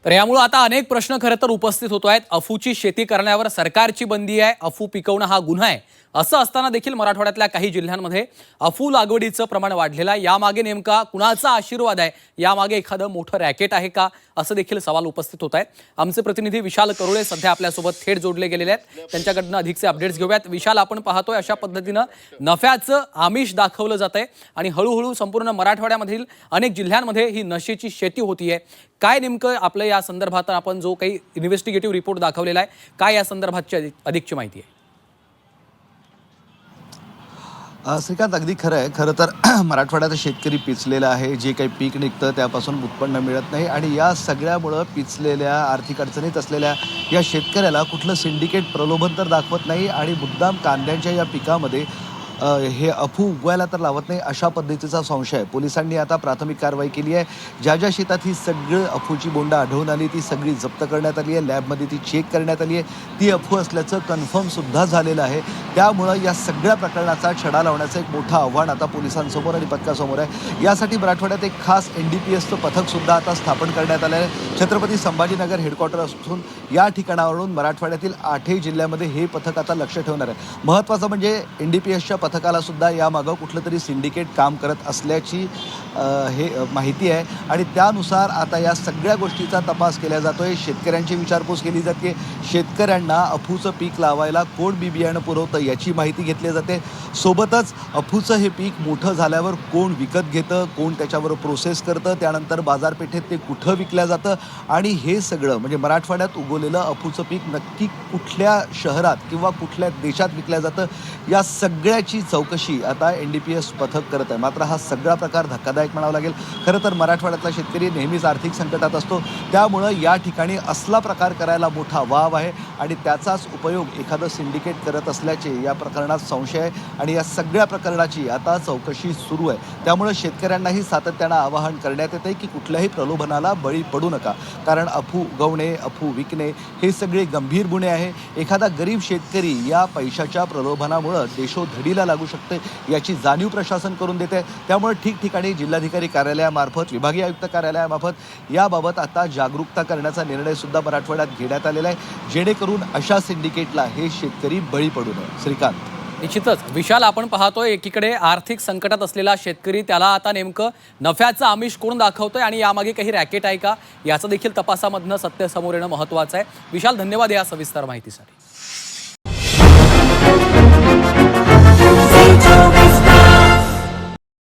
तर यामुळे आता अनेक प्रश्न खरं तर उपस्थित होत आहेत। अफूची शेती करण्यावर सरकारची बंदी आहे, अफू पिकवणं हा गुन्हा आहे। असं असताना देखील मराठवाड्यातल्या काही जिल्ह्यांमध्ये अफू लागवडीचं प्रमाण वाढलेलं आहे। यामागे नेमका कुणाचा आशीर्वाद आहे, यामागे एखादं मोठं रॅकेट आहे का, असं देखील सवाल उपस्थित होत आहेत। आमचे प्रतिनिधी विशाल करुळे सध्या आपल्यासोबत थेट जोडले गेलेले आहेत, त्यांच्याकडनं अधिकचे अपडेट्स घेऊयात। विशाल, आपण पाहतोय अशा पद्धतीनं नफ्याचं आमिष दाखवलं जातंय आणि हळूहळू संपूर्ण मराठवाड्यामधील अनेक जिल्ह्यांमध्ये ही नशेची शेती होतीये। काय नेमकं आपलं या संदर्भात आपण जो काही इन्व्हेस्टिगेटिव्ह रिपोर्ट दाखवलेला आहे, काय या संदर्भातची अधिकची माहिती आहे? श्रीकांत, अगदी खरं आहे। खरं तर मराठवाड्यात शेतकरी पिचलेला आहे। जे काही पीक निघतं त्यापासून उत्पन्न मिळत नाही आणि या सगळ्यामुळं पिचलेल्या आर्थिक अडचणीत असलेल्या या शेतकऱ्याला कुठलं सिंडिकेट प्रलोभन तर दाखवत नाही आणि मुद्दाम कांद्यांच्या या पिकामध्ये हे अफू उगवायला तर लावत नाही, अशा पद्धतीचा संशय आहे। पोलिसांनी आता प्राथमिक कारवाई केली आहे। ज्या ज्या शेतात ही सगळी अफूची बोंड आढळून आली ती सगळी जप्त करण्यात आली आहे। लॅबमध्ये ती चेक करण्यात आली आहे। ती अफू असल्याचं कन्फर्म सुद्धा झालेलं आहे। त्यामुळं या सगळ्या प्रकरणाचा छडा लावण्याचं एक मोठं आव्हान आता पोलिसांसमोर आणि पथकासमोर आहे। यासाठी मराठवाड्यात एक खास NDPSचं पथकसुद्धा आता स्थापन करण्यात आलं आहे। छत्रपती संभाजीनगर हेडक्वार्टर असून या ठिकाणावरून मराठवाड्यातील 8ही जिल्ह्यामध्ये हे पथक आता लक्ष ठेवणार आहे। महत्त्वाचं म्हणजे NDPSच्या पथकाला सुद्धा यामागं कुठलं तरी सिंडिकेट काम करत असल्याची हे माहिती आहे आणि त्यानुसार आता या सगळ्या गोष्टीचा तपास केला जातोय। शेतकऱ्यांची विचारपूस केली जाते। शेतकऱ्यांना अफूचं पीक लावायला कोण बी बियाणं पुरवतं याची माहिती घेतली जाते। सोबतच अफूचं हे पीक मोठं झाल्यावर कोण विकत घेतं, कोण त्याच्यावर प्रोसेस करतं, त्यानंतर बाजारपेठेत ते कुठं विकलं जातं आणि हे सगळं म्हणजे मराठवाड्यात उगवलेलं अफूचं पीक नक्की कुठल्या शहरात किंवा कुठल्या देशात विकलं जातं, या सगळ्याची चौकशी आता NDPS पथक करत आहे। मात्र हा सगळा प्रकार धक्कादायक म्हणावा लागेल। खरं तर मराठवाड्यातला शेतकरी नेहमीच आर्थिक संकटात असतो, त्यामुळं या ठिकाणी असला प्रकार करायला मोठा वाव आहे आणि त्याचाच उपयोग एखादं सिंडिकेट करत असल्याचे या प्रकरणात संशय आहे आणि या सगळ्या प्रकरणाची आता चौकशी सुरू आहे। त्यामुळे शेतकऱ्यांनाही सातत्यानं आवाहन करण्यात येते की कुठल्याही प्रलोभनाला बळी पडू नका, कारण अफू उगवणे, अफू विकणे हे सगळे गंभीर गुन्हे आहे। एखादा गरीब शेतकरी या पैशाच्या प्रलोभनामुळे देशोधडीला लागू शकते याची जाणीव प्रशासन करून देते। त्यामुळे ठिकठिकाणी जिल्हाधिकारी कार्यालयामार्फत, विभागीय आयुक्त कार्यालयामार्फत याबाबत आता जागरूकता करण्याचा निर्णय सुद्धा मराठवाड्यात घेण्यात आलेला आहे, जेणेकरून अशा सिंडिकेटला हे शेतकरी बळी पडू नये। श्रीकांत, निश्चितच विशाल, आपण पाहतोय एकीकडे आर्थिक संकटात असलेला शेतकरी, त्याला आता नेमकं नफ्याचं आमिष कोण दाखवतोय आणि यामागे काही रॅकेट आहे का, याचं देखील तपासामधनं सत्य समोर येणं महत्त्वाचं आहे। विशाल, धन्यवाद या सविस्तर माहितीसाठी।